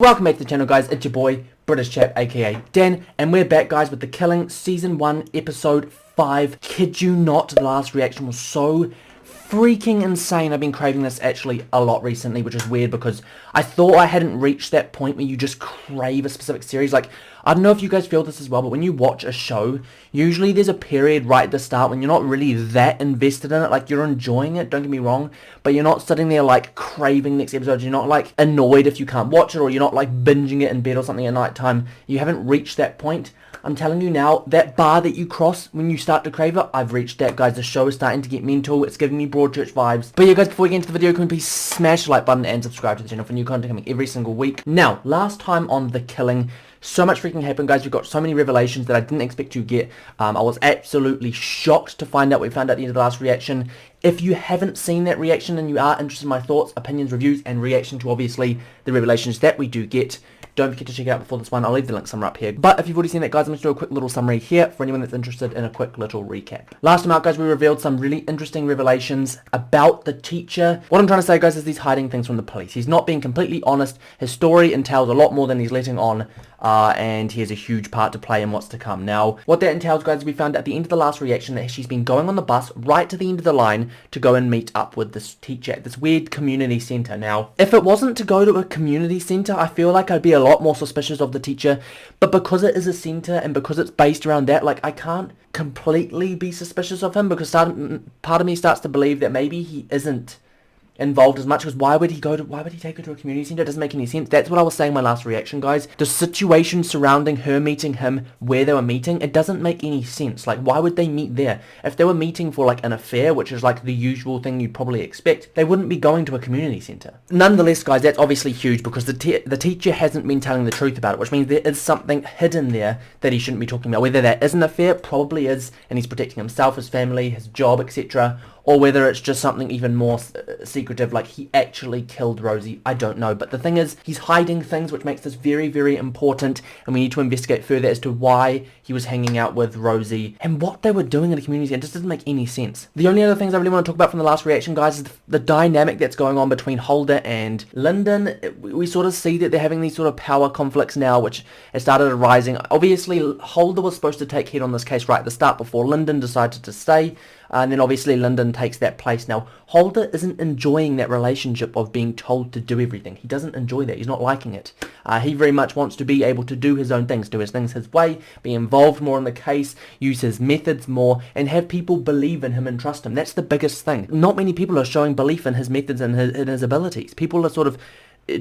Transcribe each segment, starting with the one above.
Welcome back to the channel, guys. It's your boy British Chap aka Dan, and we're back, guys, with The Killing season 1 episode 5. Kid you not, the last reaction was so freaking insane. I've been craving this actually a lot recently, which is weird because I thought I hadn't reached that point where you just crave a specific series. Like, I don't know if you guys feel this as well, but when you watch a show, usually there's a period right at the start when you're not really that invested in it. Like, you're enjoying it, don't get me wrong, but you're not sitting there like craving next episode. You're not like annoyed if you can't watch it, or you're not like binging it in bed or something at night time. You haven't reached that point. I'm telling you now, that bar that you cross when you start to crave it, I've reached that, guys. The show is starting to get mental. It's giving me Broadchurch vibes. But yeah, guys, before we get into the video, can you please smash the like button and subscribe to the channel for new content coming every single week. Now, last time on The Killing, so much freaking happened, guys. We got so many revelations that I didn't expect to get. I was absolutely shocked to find out. We found out at the end of the last reaction. If you haven't seen that reaction and you are interested in my thoughts, opinions, reviews, and reaction to obviously the revelations that we do get, don't forget to check it out before this one. I'll leave the link somewhere up here. But if you've already seen that, guys, I'm going to do a quick little summary here for anyone that's interested in a quick little recap. Last time out, guys, we revealed some really interesting revelations about the teacher. What I'm trying to say, guys, is he's hiding things from the police. He's not being completely honest. His story entails a lot more than he's letting on, and he has a huge part to play in what's to come. Now, what that entails, guys, we found at the end of the last reaction that she's been going on the bus right to the end of the line to go and meet up with this teacher at this weird community centre. Now, if it wasn't to go to a community centre, I feel like I'd be a lot more suspicious of the teacher, but because it is a centre and because it's based around that, like, I can't completely be suspicious of him, because part of me starts to believe that maybe he isn't involved as much, because why would he take her to a community centre? It doesn't make any sense. That's what I was saying in my last reaction, guys. The situation surrounding her meeting him where they were meeting, it doesn't make any sense. Like, why would they meet there? If they were meeting for like an affair, which is like the usual thing you'd probably expect, they wouldn't be going to a community centre. Nonetheless, guys, that's obviously huge, because the teacher hasn't been telling the truth about it, which means there is something hidden there that he shouldn't be talking about. Whether that is an affair, probably is, and he's protecting himself, his family, his job, etc., or whether it's just something even more secretive, like he actually killed Rosie. I don't know. But the thing is, he's hiding things, which makes this very, very important, and we need to investigate further as to why he was hanging out with Rosie and what they were doing in the community. It just doesn't make any sense. The only other things I really want to talk about from the last reaction, guys, is the dynamic that's going on between Holder and Lyndon. We sort of see that they're having these sort of power conflicts now, which has started arising. Obviously, Holder was supposed to take head on this case right at the start before Lyndon decided to stay. And then obviously Lyndon takes that place. Now, Holder isn't enjoying that relationship of being told to do everything. He doesn't enjoy that. He's not liking it. He very much wants to be able to do his own things, do his things his way, be involved more in the case, use his methods more, and have people believe in him and trust him. That's the biggest thing. Not many people are showing belief in his methods and his abilities. People are sort of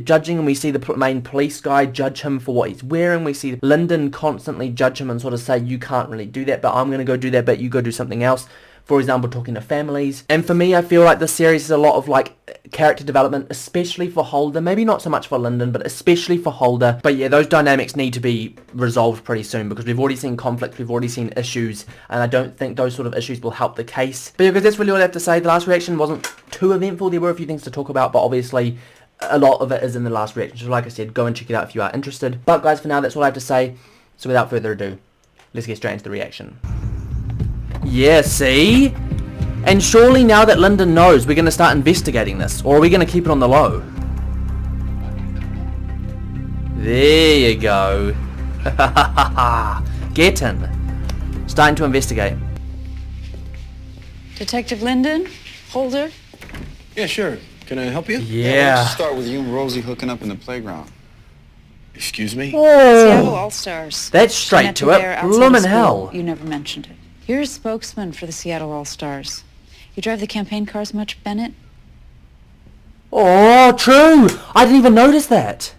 judging, and we see the main police guy judge him for what he's wearing. We see Lyndon constantly judge him and sort of say, you can't really do that, but I'm going to go do that, but you go do something else. For example, talking to families. And for me, I feel like this series is a lot of like character development, especially for Holder. Maybe not so much for Lyndon, but especially for Holder. But yeah, those dynamics need to be resolved pretty soon, because we've already seen conflict, we've already seen issues, and I don't think those sort of issues will help the case. But yeah, guys, that's really all I have to say. The last reaction wasn't too eventful. There were a few things to talk about, but obviously a lot of it is in the last reaction. So like I said, go and check it out if you are interested. But guys, for now, that's all I have to say. So without further ado, let's get straight into the reaction. Yeah, see? And surely now that Lyndon knows, we're going to start investigating this, or are we going to keep it on the low? There you go. Get in. Starting to investigate. Detective Lyndon? Holder? Yeah, sure. Can I help you? Yeah. Let's start with you and Rosie hooking up in the playground. Excuse me? Seattle All-Stars. That's straight to it. Bloomin' hell. You never mentioned it. You're a spokesman for the Seattle All-Stars. You drive the campaign cars much, Bennett? Oh, true. I didn't even notice that.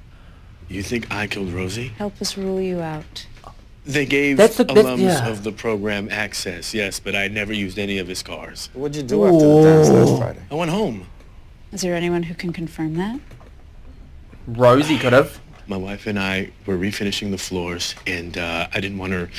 You think I killed Rosie? Help us rule you out. They gave alums of the program access, yes, but I never used any of his cars. What'd you do after the dance last Friday? I went home. Is there anyone who can confirm that? Rosie could have. My wife and I were refinishing the floors, and I didn't want her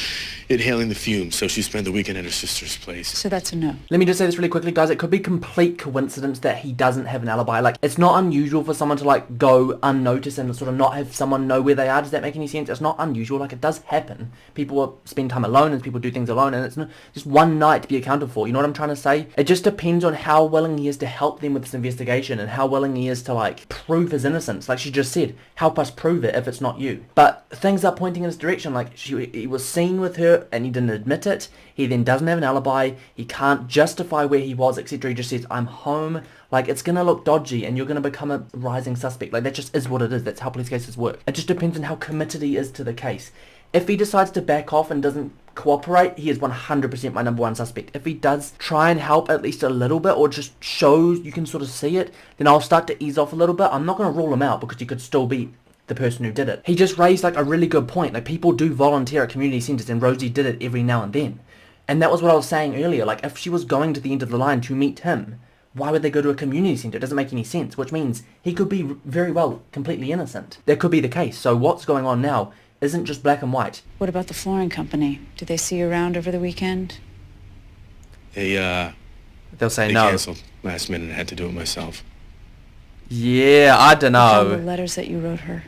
inhaling the fumes, so she spent the weekend at her sister's place. So that's a no. Let me just say this really quickly, guys. It could be complete coincidence that he doesn't have an alibi. Like, it's not unusual for someone to, like, go unnoticed and sort of not have someone know where they are. Does that make any sense? It's not unusual. Like, it does happen. People spend time alone, and people do things alone, and it's not just one night to be accounted for. You know what I'm trying to say? It just depends on how willing he is to help them with this investigation and how willing he is to, like, prove his innocence. Like she just said, help us prove prove it if it's not you? But things are pointing in his direction. Like, he was seen with her and he didn't admit it. He then doesn't have an alibi. He can't justify where he was, etc. He just says, I'm home. Like, it's going to look dodgy and you're going to become a rising suspect. Like, that just is what it is. That's how police cases work. It just depends on how committed he is to the case. If he decides to back off and doesn't cooperate, he is 100% my number one suspect. If he does try and help at least a little bit, or just shows you can sort of see it, then I'll start to ease off a little bit. I'm not going to rule him out because he could still be the person who did it. He just raised like a really good point. Like, people do volunteer at community centres, and Rosie did it every now and then. And that was what I was saying earlier. Like, if she was going to the end of the line to meet him, why would they go to a community centre? It doesn't make any sense, which means he could be very well completely innocent. That could be the case. So what's going on now isn't just black and white. What about the flooring company? Did they see you around over the weekend? They'll say they no. canceled last minute. I had to do it myself. Yeah, I don't All the know. letters that you wrote her.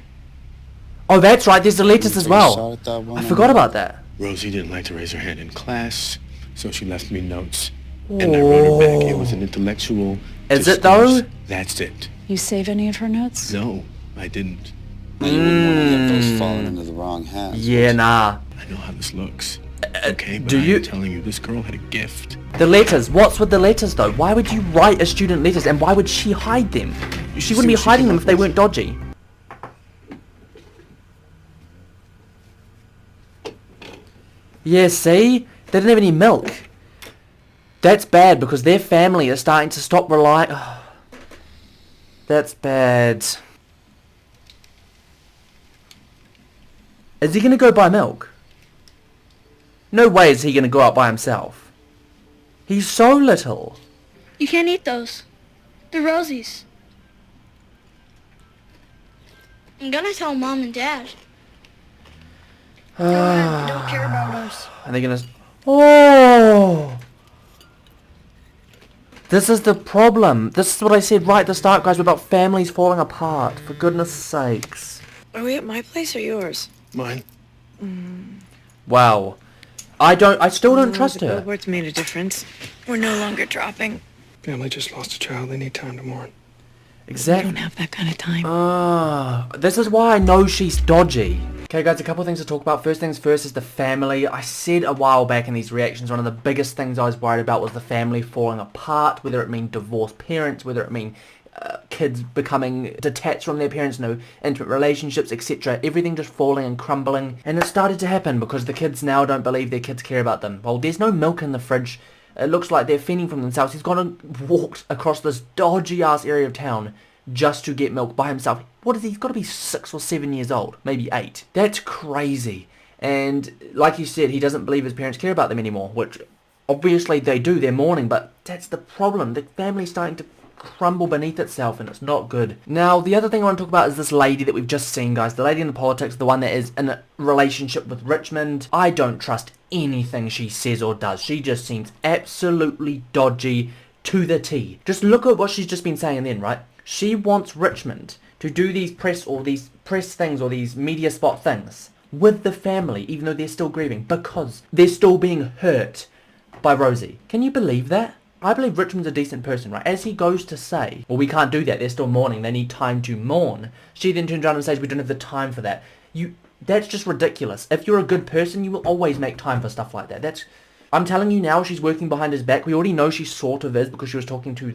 Oh, that's right. There's the letters as Take a well. shot at that one I forgot about that. Rosie didn't like to raise her hand in class, so she left me notes. And I wrote her back. It was an intellectual Is it discourse. though? That's it. You save any of her notes? No, I didn't. Now, you wouldn't want to get those falling into the wrong hands. Yeah, nah. I know how this looks. Okay, but do I'm you- telling you, this girl had a gift. The letters. What's with the letters though? Why would you write a student letters, and why would she hide them? She wouldn't be what she hiding came them up if they with. weren't dodgy. Yeah, see? They didn't have any milk. That's bad because their family is starting to stop relying... Oh, that's bad. Is he going to go buy milk? No way is he going to go out by himself. He's so little. You can't eat those. They're Rosie's. I'm gonna tell Mom and Dad. They don't care about us. And they're going to... Oh! This is the problem. This is what I said right at the start, guys, about families falling apart. For goodness sakes. Are we at my place or yours? Mine? Wow. I still don't trust the her. billboards made a difference. We're no longer dropping. Family just lost a child. They need time to mourn. We Exactly. don't have that kind of time. This is why I know she's dodgy. Okay, guys, a couple of things to talk about. First things first is the family. I said a while back in these reactions, one of the biggest things I was worried about was the family falling apart, whether it mean divorced parents, whether it mean kids becoming detached from their parents, no intimate relationships, etc. Everything just falling and crumbling. And it started to happen because the kids now don't believe their kids care about them. Well, there's no milk in the fridge. It looks like they're fending from themselves. He's gone and walked across this dodgy ass area of town just to get milk by himself. What is he? He's got to be 6 or 7 years old, maybe 8. That's crazy. And like you said, he doesn't believe his parents care about them anymore, which obviously they do. They're mourning, but that's the problem. The family's starting to crumble beneath itself, and it's not good. Now, the other thing I want to talk about is this lady that we've just seen, guys. The lady in the politics, the one that is in a relationship with Richmond. I don't trust anything she says or does. She just seems absolutely dodgy to the T. Just look at what she's just been saying then, right? She wants Richmond to do these press things or these media spot things with the family, even though they're still grieving, because they're still being hurt by Rosie. Can you believe that? I believe Richmond's a decent person, right? As he goes to say, well, we can't do that, they're still mourning, they need time to mourn. She then turns around and says, we don't have the time for that. That's just ridiculous. If you're a good person, you will always make time for stuff like that. I'm telling you now, she's working behind his back. We already know she sort of is because she was talking to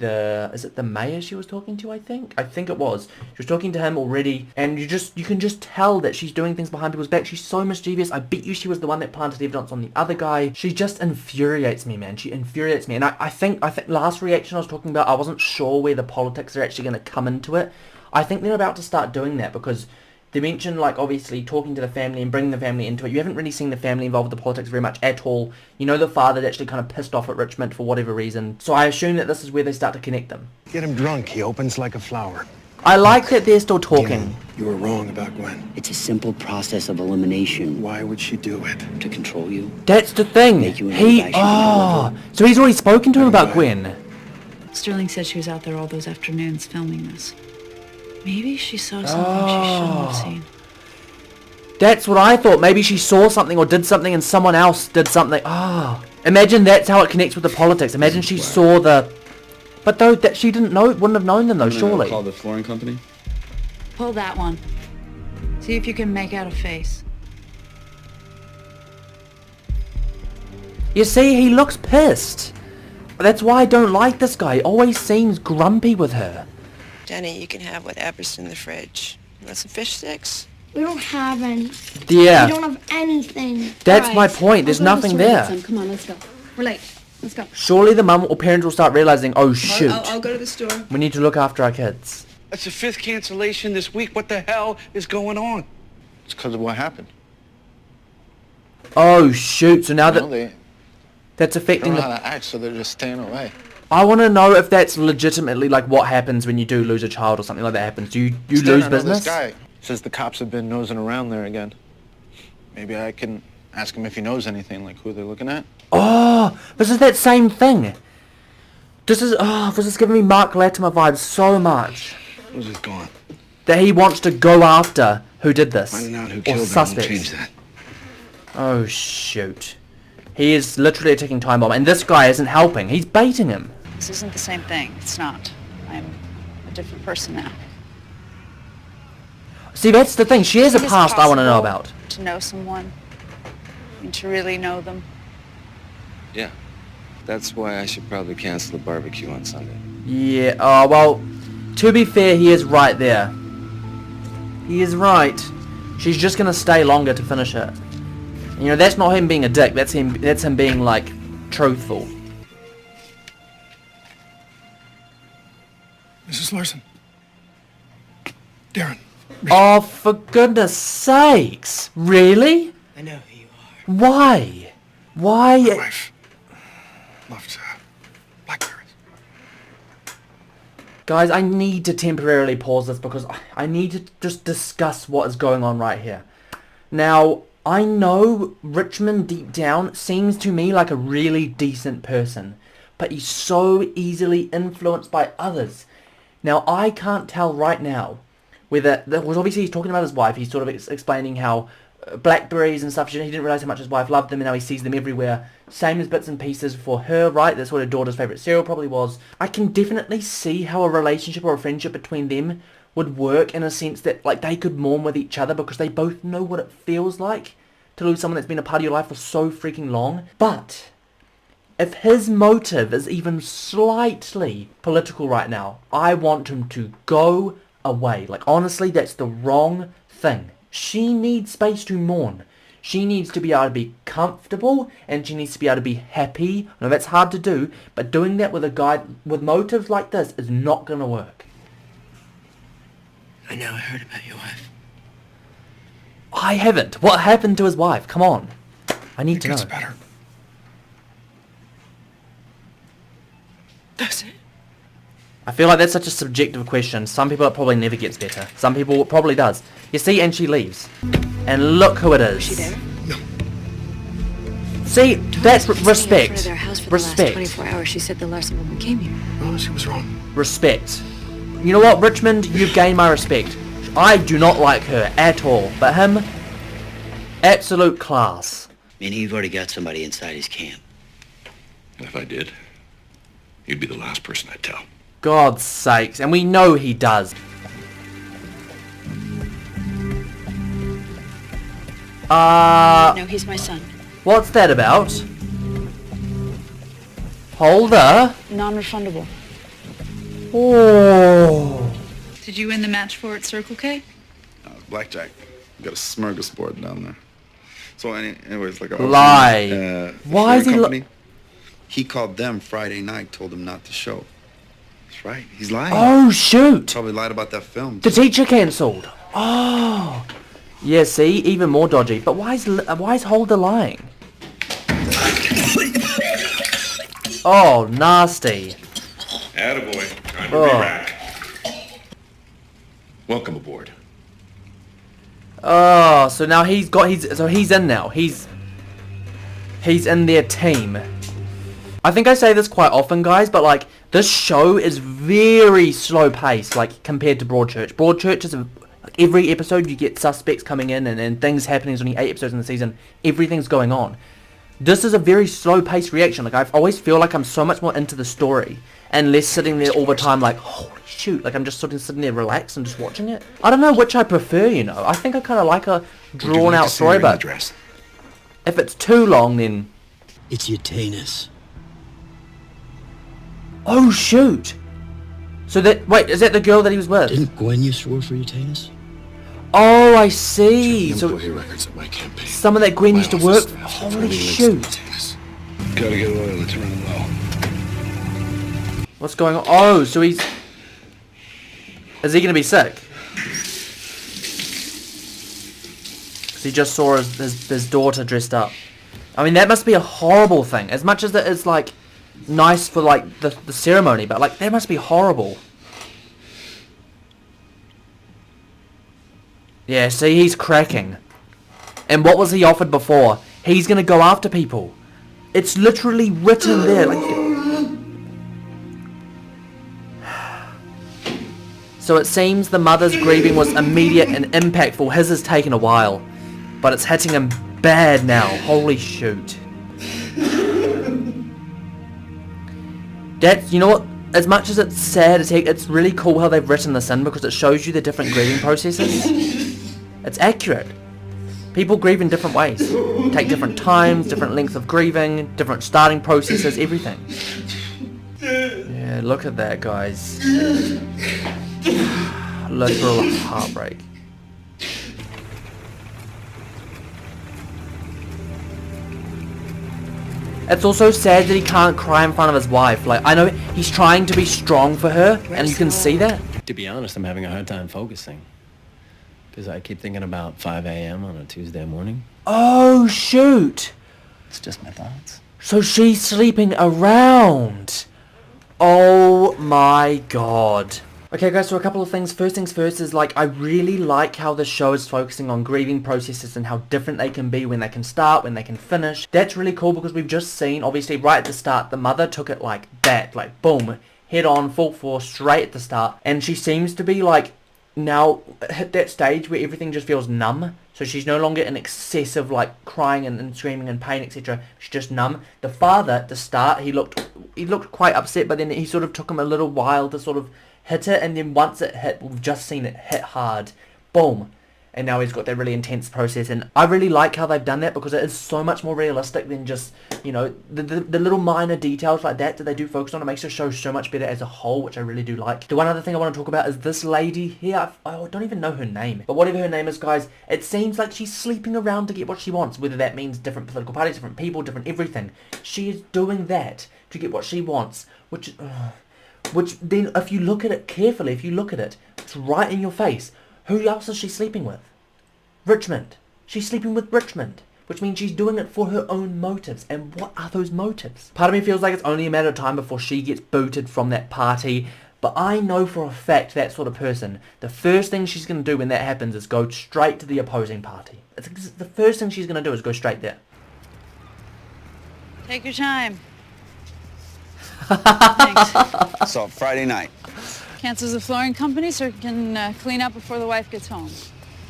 is it the mayor she was talking to, I think? I think it was. She was talking to him already, and you can just tell that she's doing things behind people's back. She's so mischievous. I bet you she was the one that planted evidence on the other guy. She just infuriates me, man. She infuriates me. And I think last reaction I was talking about, I wasn't sure where the politics are actually going to come into it. I think they're about to start doing that because they mentioned, like, obviously talking to the family and bringing the family into it. You haven't really seen the family involved with the politics very much at all. You know, the father's actually kind of pissed off at Richmond for whatever reason. So I assume that this is where they start to connect them. Get him drunk. He opens like a flower. I like that they're still talking. You were wrong about Gwen. It's a simple process of elimination. Why would she do it? To control you. That's the thing. Make you an anti-hero. So he's already spoken to him about Gwen. Sterling said she was out there all those afternoons filming this. Maybe she saw something she shouldn't have seen. That's what I thought. Maybe she saw something or did something and someone else did something. Imagine that's how it connects with the politics. Imagine she saw the... But though, that she didn't know, wouldn't have known them though, surely. Call the flooring company. Pull that one. See if you can make out a face. You see, he looks pissed. That's why I don't like this guy. He always seems grumpy with her. Jenny, you can have whatever's in the fridge. You want some fish sticks? We don't have any. Yeah. We don't have anything. That's my point. There's nothing there. Come on, let's go. We're late. Let's go. Surely the mum or parents will start realizing, oh shoot, I'll go to the store. we need to look after our kids. That's the 5th cancellation this week. What the hell is going on? It's because of what happened. Oh shoot, so now that They that's don't affecting know how the... to act, so they're just staying away. I want to know if that's legitimately like what happens when you do lose a child or something like that happens. Do you Instead, lose I know business? This guy says the cops have been nosing around there again. Maybe I can ask him if he knows anything, like who they're looking at. Oh, this is that same thing. This is giving me Mark Latimer vibes so much. Who's just gone? That he wants to go after who did this. Finding out who or killed them won't suspects. change that. Oh shoot. He is literally a ticking time bomb, and this guy isn't helping. He's baiting him. This isn't the same thing. It's not. I'm a different person now. See, that's the thing. She has a It is past I want to know possible about. To know someone and to really know them. Yeah. That's why I should probably cancel the barbecue on Sunday. Yeah, oh, well, to be fair, he is right there. He is right. She's just going to stay longer to finish it. You know, that's not him being a dick. That's him being, like, truthful. Mrs. Larson. Darren. Oh, for goodness sakes. Really? I know who you are. Why? Why? My wife loves blackberries. Guys, I need to temporarily pause this because I need to just discuss what is going on right here. Now, I know Richmond deep down seems to me like a really decent person, but he's so easily influenced by others. Now, I can't tell right now whether, well, obviously he's talking about his wife, he's sort of explaining how blackberries and stuff, he didn't realise how much his wife loved them and now he sees them everywhere. Same as bits and pieces for her, right? That's what her daughter's favourite cereal probably was. I can definitely see how a relationship or a friendship between them would work in a sense that like they could mourn with each other because they both know what it feels like to lose someone that's been a part of your life for so freaking long. But if his motive is even slightly political right now, I want him to go away. Like honestly, that's the wrong thing. She needs space to mourn. She needs to be able to be comfortable and she needs to be able to be happy. I know that's hard to do, but doing that with a guy with motives like this is not going to work. I know I heard about your wife. I haven't. What happened to his wife? Come on. I need to know. It gets better. That's it. I feel like that's such a subjective question. Some people it probably never gets better. Some people it probably does. You see, and she leaves. And look who it is. Was she there? No. See, that's In front respect. of their house for the last Respect. 24 hours. She said the Larson woman came here. Oh, she was wrong. Respect. You know what, Richmond? You've gained my respect. I do not like her at all. But him, absolute class. Meaning you've already got somebody inside his camp. If I did, you'd be the last person I'd tell. God's sakes. And we know he does. No, he's my son. What's that about? Holder? Non-refundable. Oh. Did you win the match for it, Circle K? Blackjack. We got a smorgasbord down there. So anyways, like Lie. Why is he company, he called them Friday night, told them not to show. That's right. He's lying. Oh, shoot. Probably lied about that film. The teacher cancelled. Oh. Yeah, see? Even more dodgy. But why is Holder lying? Oh, nasty. Attaboy. Time to Oh. re-rack. Welcome aboard. Oh, so now he's in now. He's in their team. I think I say this quite often, guys, but like this show is very slow paced, like compared to Broadchurch. Broadchurch is like, every episode you get suspects coming in and things happening. There's only 8 episodes in the season. Everything's going on. This is a very slow-paced reaction. Like, I always feel like I'm so much more into the story and less sitting there all the time like, holy shoot, like I'm just sitting there relaxed and just watching it. I don't know which I prefer, you know. I think I kind of like a drawn-out story, but if it's too long, then... It's Utanus. Oh, shoot. So that... Wait, is that the girl that he was with? Didn't Gwen used to work for Utanus? Oh, I see. So records at my campaign. someone that Gwen used to work... Holy shoot. Gotta get oil, it's running low. What's going on? Oh, so he's... Is he going to be sick? Because he just saw his daughter dressed up. I mean, that must be a horrible thing. As much as it is, like, nice for, like, the ceremony, but, like, that must be horrible. Yeah, see, he's cracking. And what was he offered before? He's going to go after people. It's literally written there. Like... So it seems the mother's grieving was immediate and impactful. His has taken a while. But it's hitting him bad now. Holy shoot. That's, you know what? As much as it's sad, it's really cool how they've written this in because it shows you the different grieving processes. It's accurate. People grieve in different ways. Take different times, different lengths of grieving, different starting processes, everything. Yeah, look at that, guys. Literal heartbreak. It's also sad that he can't cry in front of his wife. Like, I know he's trying to be strong for her, and you can see that. To be honest, I'm having a hard time focusing. Because I keep thinking about 5 a.m. on a Tuesday morning. Oh, shoot. It's just my thoughts. So she's sleeping around. Oh my god. Okay guys, so a couple of things. First things first is, like, I really like how the show is focusing on grieving processes and how different they can be when they can start, when they can finish. That's really cool because we've just seen, obviously, right at the start, the mother took it like that. Like, boom, head on, full force, straight at the start. And she seems to be, like, now hit that stage where everything just feels numb. So she's no longer in excessive, like, crying and screaming and pain, etc. She's just numb. The father, at the start, he looked quite upset, but then he sort of took him a little while to sort of hit it, and then once it hit, we've just seen it hit hard. Boom. And now he's got that really intense process, and I really like how they've done that because it is so much more realistic than just, you know, the little minor details like that they do focus on. It makes the show so much better as a whole, which I really do like. The one other thing I want to talk about is this lady here. I don't even know her name, but whatever her name is, guys, it seems like she's sleeping around to get what she wants, whether that means different political parties, different people, different everything. She is doing that to get what she wants, which then, if you look at it carefully, it's right in your face. Who else is she sleeping with? Richmond. She's sleeping with Richmond, which means she's doing it for her own motives. And what are those motives? Part of me feels like it's only a matter of time before she gets booted from that party, but I know for a fact that sort of person, the first thing she's going to do when that happens is go straight to the opposing party. It's the first thing she's going to do is go straight there. Take your time. Thanks. So, Friday night. Cancels the flooring company so he can clean up before the wife gets home.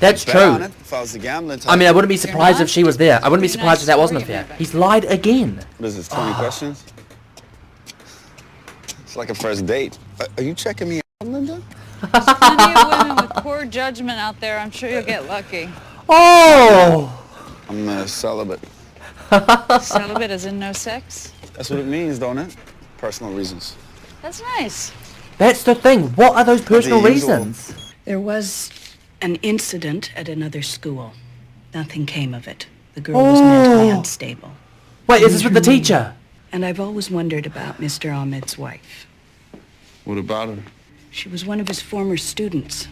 That's true. If I was the gambling type. I mean, I wouldn't be surprised if she was there. I wouldn't be surprised if that wasn't a fair. He's lied again. What is this, 20 questions? It's like a first date. Are you checking me out, Linda? There's plenty of women with poor judgment out there. I'm sure you'll get lucky. Oh! I'm celibate. Celibate as in no sex? That's what it means, don't it? Personal reasons. That's nice. That's the thing. What are those personal reasons? There was an incident at another school. Nothing came of it. The girl was mentally unstable. Wait, is this with the teacher? And I've always wondered about Mr. Ahmed's wife. What about her? She was one of his former students.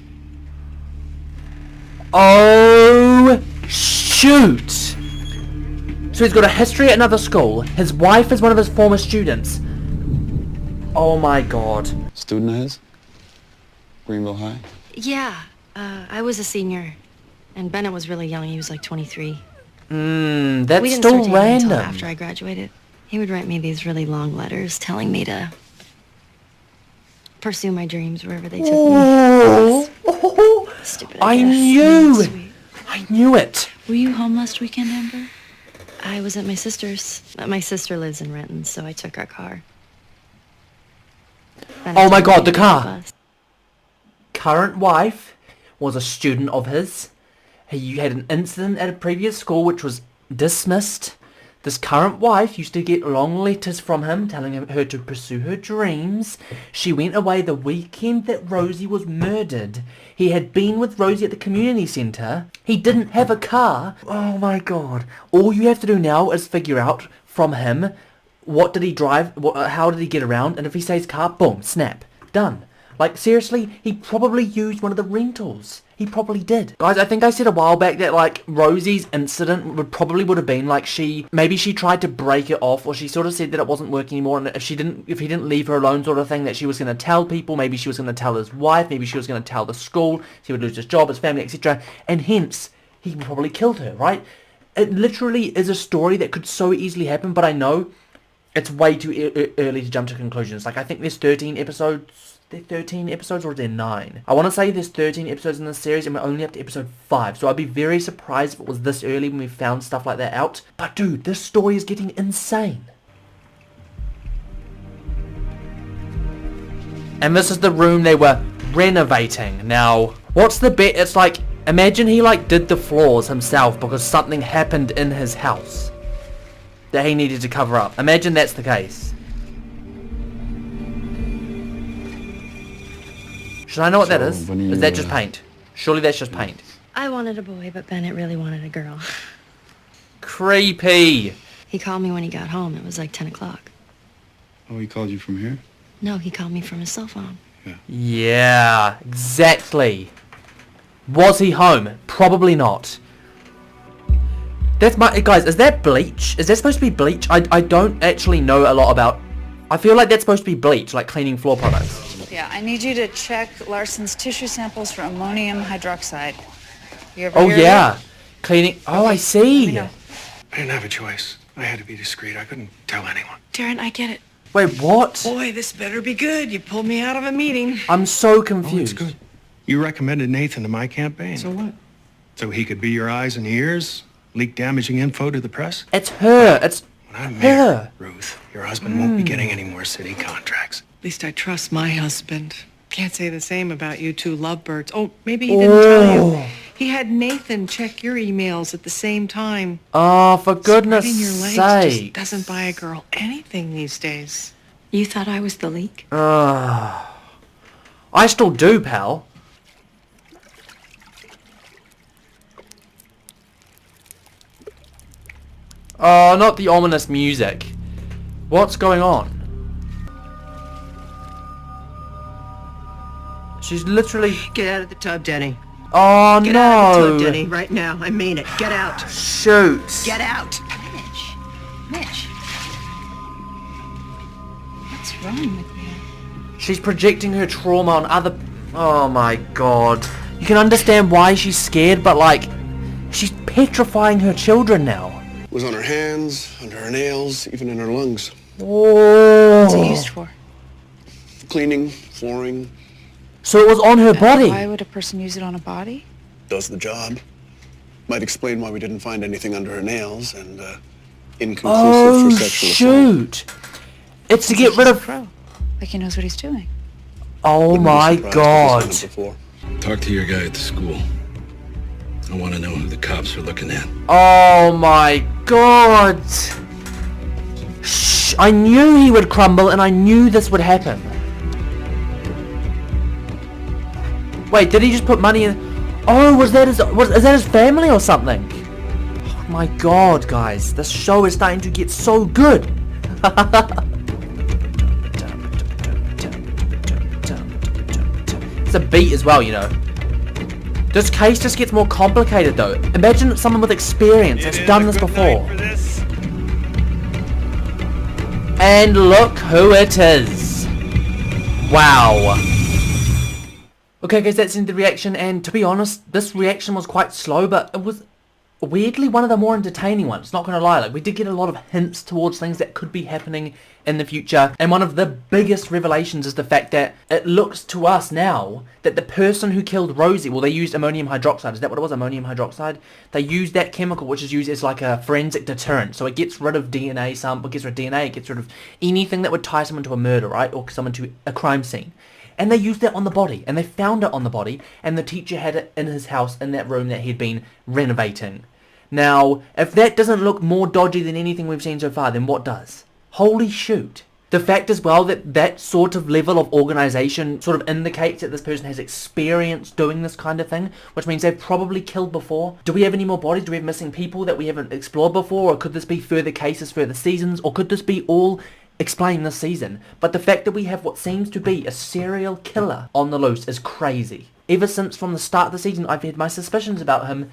Oh, shoot. So he's got a history at another school. His wife is one of his former students. Oh my god. Student of his? Greenville High? Yeah, I was a senior. And Bennett was really young. He was like 23. That's we didn't still start dating random. until after I graduated. He would write me these really long letters telling me to pursue my dreams wherever they took me. Stupid. I knew it. Were you home last weekend, Amber? I was at my sister's. My sister lives in Renton, so I took our car. Oh my god, the car! Current wife was a student of his. He had an incident at a previous school which was dismissed. This current wife used to get long letters from him telling her to pursue her dreams. She went away the weekend that Rosie was murdered. He had been with Rosie at the community centre. He didn't have a car. Oh my god. All you have to do now is figure out from him, what did he drive, how did he get around, and if he says car, boom, snap, done. Like, seriously, he probably used one of the rentals. He probably did. Guys, I think I said a while back that, like, Rosie's incident would have been, like, maybe she tried to break it off, or she sort of said that it wasn't working anymore, and if he didn't leave her alone sort of thing, that she was going to tell people, maybe she was going to tell his wife, maybe she was going to tell the school, he would lose his job, his family, etc., and hence, he probably killed her, right? It literally is a story that could so easily happen, but I know it's way too early to jump to conclusions. Like, I think there's 13 episodes... 13 episodes, or is there 9? I want to say there's 13 episodes in this series and we're only up to episode 5, so I'd be very surprised if it was this early when we found stuff like that out. But dude, this story is getting insane. And this is the room they were renovating. Now, what's the bet? It's like, imagine he like did the floors himself because something happened in his house that he needed to cover up. Imagine that's the case. Should I know what that is? Is that just paint? Surely that's just paint. I wanted a boy, but Bennett really wanted a girl. Creepy. He called me when he got home. It was like 10 o'clock. Oh, he called you from here? No, he called me from his cell phone. Yeah, exactly. Was he home? Probably not. That's my... Guys, is that bleach? Is that supposed to be bleach? I don't actually know a lot about... I feel like that's supposed to be bleach, like cleaning floor products. Yeah, I need you to check Larson's tissue samples for ammonium hydroxide. You ever Oh hear yeah, of it? cleaning. Oh, I see. I didn't have a choice. I had to be discreet. I couldn't tell anyone. Darren, I get it. Wait, what? Boy, this better be good. You pulled me out of a meeting. I'm so Oh, it's confused. good. You recommended Nathan to my campaign. So what? So he could be your eyes and ears, leak damaging info to the press? It's her. It's When I'm her. married, Ruth, your husband won't be getting any more city contracts. At least I trust my husband. Can't say the same about you two lovebirds. Oh, maybe he didn't tell you. He had Nathan check your emails at the same time. Oh, for goodness Spreading your legs just sake. doesn't buy a girl anything these days. You thought I was the leak? I still do, pal. Oh, not the ominous music. What's going on? She's literally... Get out of the tub, Denny. Oh, Get no. out of the tub, Denny, right now. I mean it. Get out. Shoot. Get out. Mitch. What's wrong with you? She's projecting her trauma on other... Oh my god. You can understand why she's scared, but like... She's petrifying her children now. It was on her hands, under her nails, even in her lungs. Oh. What's it used for? Cleaning, flooring, So it was on her body. Why would a person use it on a body? does the job. Might explain why we didn't find anything under her nails and inconclusive for sexual assault. Shoot. It's to get rid of... Pro. Like he knows what he's doing. Oh my god. Talk to your guy at the school. I want to know who the cops are looking at. Oh my god. Shh. I knew he would crumble and I knew this would happen. Wait, did he just put money in? Oh, is that his family or something? Oh my god, guys. This show is starting to get so good. It's a beat as well, you know. This case just gets more complicated though. Imagine someone with experience that's done this before. And look who it is. Wow. Okay guys, that's in the reaction, and to be honest, this reaction was quite slow, but it weirdly one of the more entertaining ones, not gonna lie. Like, we did get a lot of hints towards things that could be happening in the future, and one of the biggest revelations is the fact that it looks to us now that the person who killed Rosie, well, they used ammonium hydroxide. Is that what it was? Ammonium hydroxide? They used that chemical, which is used as like a forensic deterrent, so it gets rid of DNA sample, it gets rid of DNA, it gets rid of anything that would tie someone to a murder, right, or someone to a crime scene. And they used that on the body, and they found it on the body, and the teacher had it in his house, in that room that he'd been renovating. Now, if that doesn't look more dodgy than anything we've seen so far, then what does? Holy shoot. The fact as well that that sort of level of organisation sort of indicates that this person has experience doing this kind of thing, which means they've probably killed before. Do we have any more bodies? Do we have missing people that we haven't explored before? Or could this be further cases, further seasons? Or could this be all explained this season? But the fact that we have what seems to be a serial killer on the loose is crazy. Ever since from the start of the season, I've had my suspicions about him.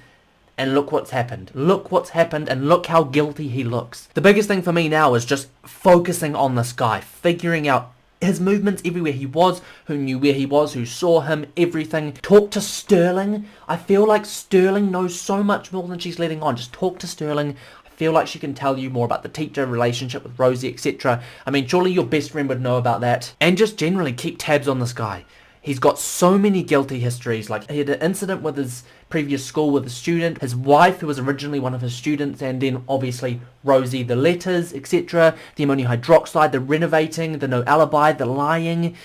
And look what's happened. Look what's happened, and look how guilty he looks. The biggest thing for me now is just focusing on this guy, figuring out his movements everywhere he was, who knew where he was, who saw him, everything. Talk to Sterling. I feel like Sterling knows so much more than she's letting on. Just talk to Sterling. I feel like she can tell you more about the teacher, relationship with Rosie, etc. I mean, surely your best friend would know about that. And just generally keep tabs on this guy. He's got so many guilty histories. Like, he had an incident with his previous school with a student, his wife who was originally one of his students, and then obviously Rosie, the letters, etc., the ammonium hydroxide, the renovating, the no alibi, the lying.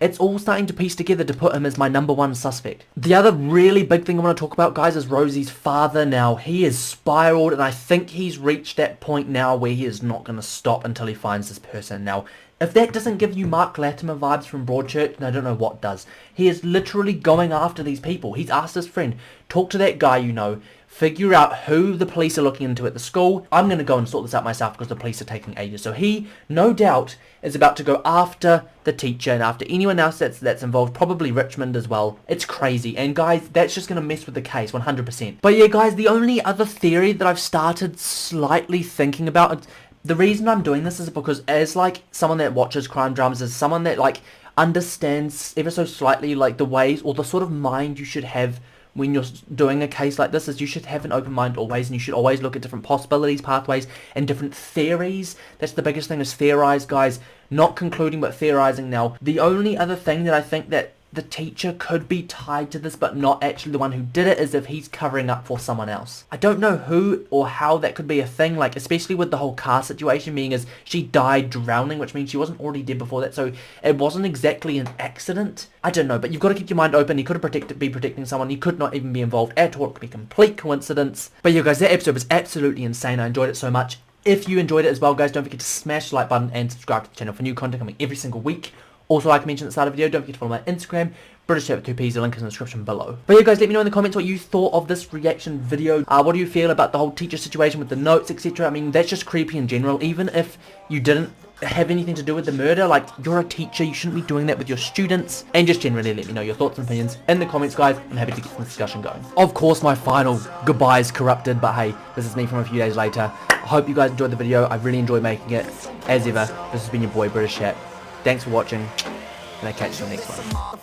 It's all starting to piece together to put him as my #1 suspect. The other really big thing I want to talk about, guys, is Rosie's father. Now, he is spiraled, and I think he's reached that point now where he is not going to stop until he finds this person. Now, if that doesn't give you Mark Latimer vibes from Broadchurch, then I don't know what does. He is literally going after these people. He's asked his friend, talk to that guy you know, figure out who the police are looking into at the school. I'm going to go and sort this out myself because the police are taking ages. So he, no doubt, is about to go after the teacher and after anyone else that's involved, probably Richmond as well. It's crazy. And guys, that's just going to mess with the case 100%. But yeah, guys, the only other theory that I've started slightly thinking about, the reason I'm doing this is because as like someone that watches crime dramas, as someone that like understands ever so slightly like the ways or the sort of mind you should have when you're doing a case like this, is you should have an open mind always, and you should always look at different possibilities, pathways, and different theories. That's the biggest thing, is theorize, guys. Not concluding, but theorizing now. The only other thing that I think that the teacher could be tied to this, but not actually the one who did it, is if he's covering up for someone else. I don't know who or how that could be a thing, like especially with the whole car situation being as she died drowning, which means she wasn't already dead before that, so it wasn't exactly an accident. I don't know, but you've got to keep your mind open. He could have be protecting someone. He could not even be involved at all. It could be complete coincidence. But yeah, guys, that episode was absolutely insane. I enjoyed it so much. If you enjoyed it as well, guys, don't forget to smash the like button and subscribe to the channel for new content coming every single week. Also, like I mentioned at the start of the video, don't forget to follow my Instagram, British Chat with 2 P's, the link is in the description below. But yeah, guys, let me know in the comments what you thought of this reaction video. What do you feel about the whole teacher situation with the notes, etc.? I mean, that's just creepy in general. Even if you didn't have anything to do with the murder, like, you're a teacher, you shouldn't be doing that with your students. And just generally let me know your thoughts and opinions in the comments, guys. I'm happy to get some discussion going. Of course, my final goodbye is corrupted, but hey, this is me from a few days later. I hope you guys enjoyed the video. I really enjoyed making it. As ever, this has been your boy, British Chat. Thanks for watching, and I'll catch you in the next one.